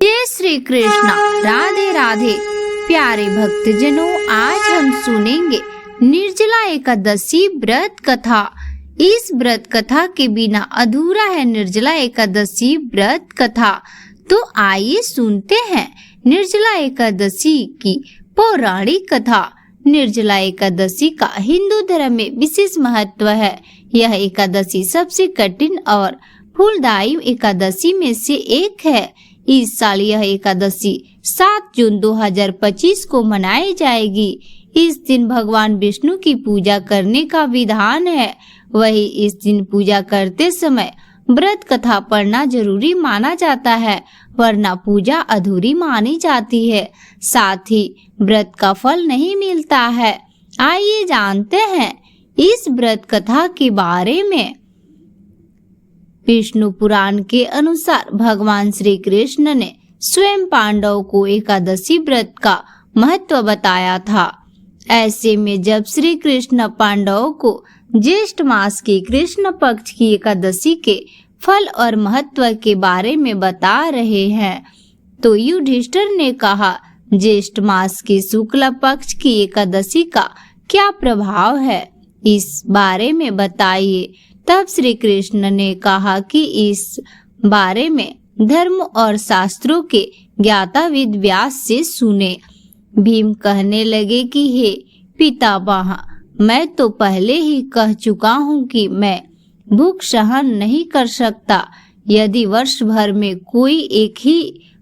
जय श्री कृष्ण। राधे राधे। प्यारे भक्तजनों, आज हम सुनेंगे निर्जला एकादशी व्रत कथा। इस व्रत कथा के बिना अधूरा है निर्जला एकादशी व्रत कथा। तो आइए सुनते हैं निर्जला एकादशी की पौराणिक कथा। निर्जला एकादशी का हिंदू धर्म में विशेष महत्व है। यह एकादशी सबसे कठिन और फलदायी एकादशी में से एक है। इस साल यह एकादशी 7 जून 2025 को मनाई जाएगी। इस दिन भगवान विष्णु की पूजा करने का विधान है। वही इस दिन पूजा करते समय व्रत कथा पढ़ना जरूरी माना जाता है, वरना पूजा अधूरी मानी जाती है। साथ ही व्रत का फल नहीं मिलता है। आइए जानते हैं इस व्रत कथा के बारे में। विष्णु पुराण के अनुसार भगवान श्री कृष्ण ने स्वयं पांडवों को एकादशी व्रत का महत्व बताया था। ऐसे में जब श्री कृष्ण पांडवों को ज्येष्ठ मास की कृष्ण पक्ष की एकादशी के फल और महत्व के बारे में बता रहे हैं, तो युधिष्ठिर ने कहा, ज्येष्ठ मास की शुक्ल पक्ष की एकादशी का क्या प्रभाव है, इस बारे में बताइए। तब श्री कृष्ण ने कहा कि इस बारे में धर्म और शास्त्रों के ज्ञाता वेद व्यास से सुने। भीम कहने लगे कि हे पितामह, मैं तो पहले ही कह चुका हूँ कि मैं भूख सहन नहीं कर सकता। यदि वर्ष भर में कोई एक ही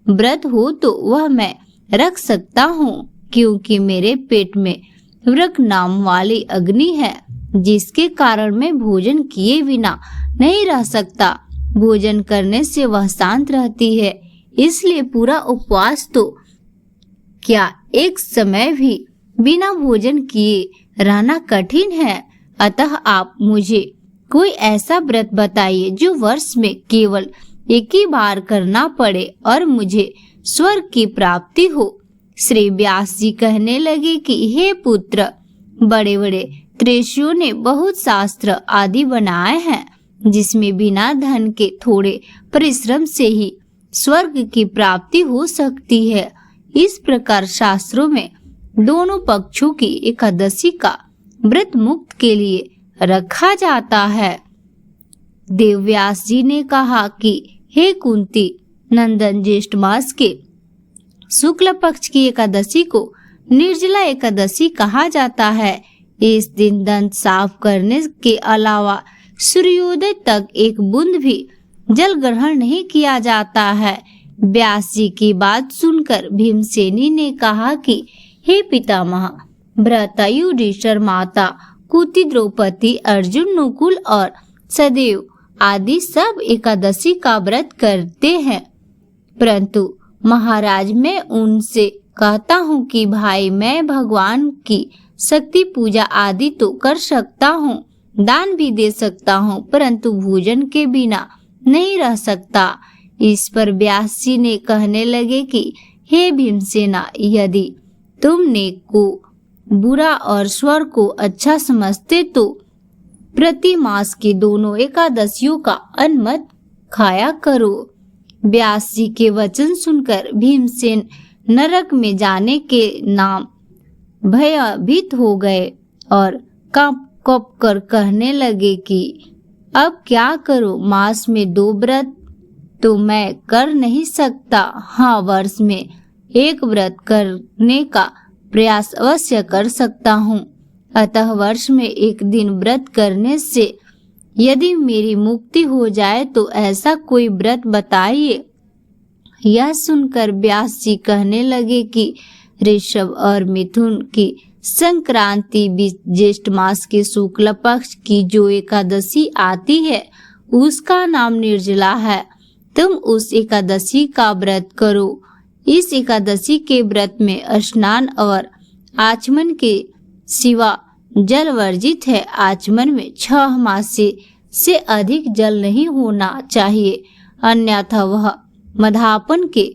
व्रत हो तो वह मैं रख सकता हूँ, क्योंकि मेरे पेट में वृक नाम वाली अग्नि है, जिसके कारण मैं भोजन किए बिना नहीं रह सकता। भोजन करने से वह शांत रहती है, इसलिए पूरा उपवास तो क्या एक समय भी बिना भोजन किए रहना कठिन है। अतः आप मुझे कोई ऐसा व्रत बताइए जो वर्ष में केवल एक ही बार करना पड़े और मुझे स्वर्ग की प्राप्ति हो। श्री व्यास जी कहने लगे कि हे पुत्र, बड़े बड़े ऋषियों ने बहुत शास्त्र आदि बनाए हैं, जिसमें बिना धन के थोड़े परिश्रम से ही स्वर्ग की प्राप्ति हो सकती है। इस प्रकार शास्त्रों में दोनों पक्षों की एकादशी का व्रत मुक्त के लिए रखा जाता है। देवव्यास जी ने कहा कि हे कुंती नंदन, ज्येष्ठ मास के शुक्ल पक्ष की एकादशी को निर्जला एकादशी कहा जाता है। इस दिन दंत साफ करने के अलावा सूर्योदय तक एक बूंद भी जल ग्रहण नहीं किया जाता है। व्यास जी की बात सुनकर भीमसेनी ने कहा कि हे पितामह, भ्राता युधिष्ठिर, माता कुंती, द्रौपदी, अर्जुन, नकुल और सहदेव आदि सब एकादशी का व्रत करते हैं, परंतु महाराज मैं उनसे कहता हूँ कि भाई, मैं भगवान की शक्ति पूजा आदि तो कर सकता हूँ, दान भी दे सकता हूँ, परंतु भोजन के बिना नहीं रह सकता। इस पर व्यास जी ने कहने लगे कि हे भीमसेना, यदि तुम नेक को बुरा और स्वर्ग को अच्छा समझते तो प्रति मास की दोनों एकादशियों का अन्न मत खाया करो। व्यास जी के वचन सुनकर भीमसेन नरक में जाने के नाम भयभीत हो गए और कांप कप कर कहने लगे कि अब क्या करो, मास में 2 व्रत तो मैं कर नहीं सकता। हाँ, वर्ष में एक व्रत करने का प्रयास अवश्य कर सकता हूँ। अतः वर्ष में एक दिन व्रत करने से यदि मेरी मुक्ति हो जाए तो ऐसा कोई व्रत बताइए। यह सुनकर व्यास जी कहने लगे कि ऋषभ और मिथुन की संक्रांति ज्येष्ठ मास के शुक्ल पक्ष की जो एकादशी आती है उसका नाम निर्जला है। तुम उस एकादशी का व्रत करो। इस एकादशी के व्रत में स्नान और आचमन के सिवा जल वर्जित है। आचमन में 6 मास से अधिक जल नहीं होना चाहिए, अन्यथा वह मधापन के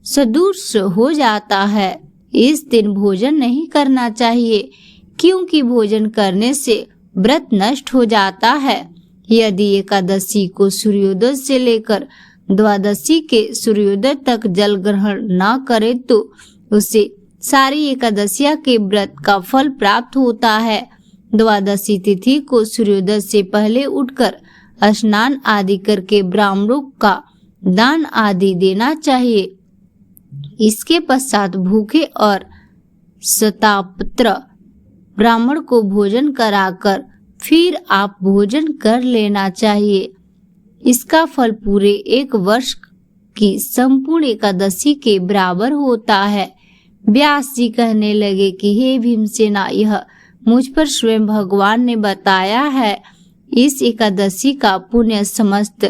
सदृश हो जाता है। इस दिन भोजन नहीं करना चाहिए, क्योंकि भोजन करने से व्रत नष्ट हो जाता है। यदि एकादशी को सूर्योदय से लेकर द्वादशी के सूर्योदय तक जल ग्रहण न करे तो उसे सारी एकादशियां के व्रत का फल प्राप्त होता है। द्वादशी तिथि को सूर्योदय से पहले उठकर स्नान आदि करके ब्राह्मणों का दान आदि देना चाहिए। इसके पश्चात भूखे और शतापत्र ब्राह्मण को भोजन कराकर फिर आप भोजन कर लेना चाहिए। इसका फल पूरे एक वर्ष की संपूर्ण एकादशी के बराबर होता है। व्यास जी कहने लगे कि हे भीमसेना, यह मुझ पर स्वयं भगवान ने बताया है। इस एकादशी का पुण्य समस्त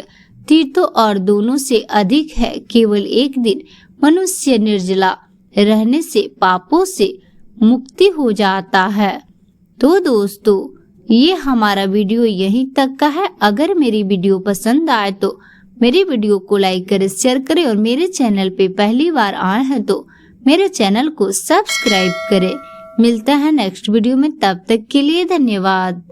तीर्थों और दोनों से अधिक है। केवल एक दिन मनुष्य निर्जला रहने से पापों से मुक्ति हो जाता है। तो दोस्तों, ये हमारा वीडियो यहीं तक का है। अगर मेरी वीडियो पसंद आए तो मेरी वीडियो को लाइक करें, शेयर करें और मेरे चैनल पे पहली बार आए हैं तो मेरे चैनल को सब्सक्राइब करें। मिलता है नेक्स्ट वीडियो में, तब तक के लिए धन्यवाद।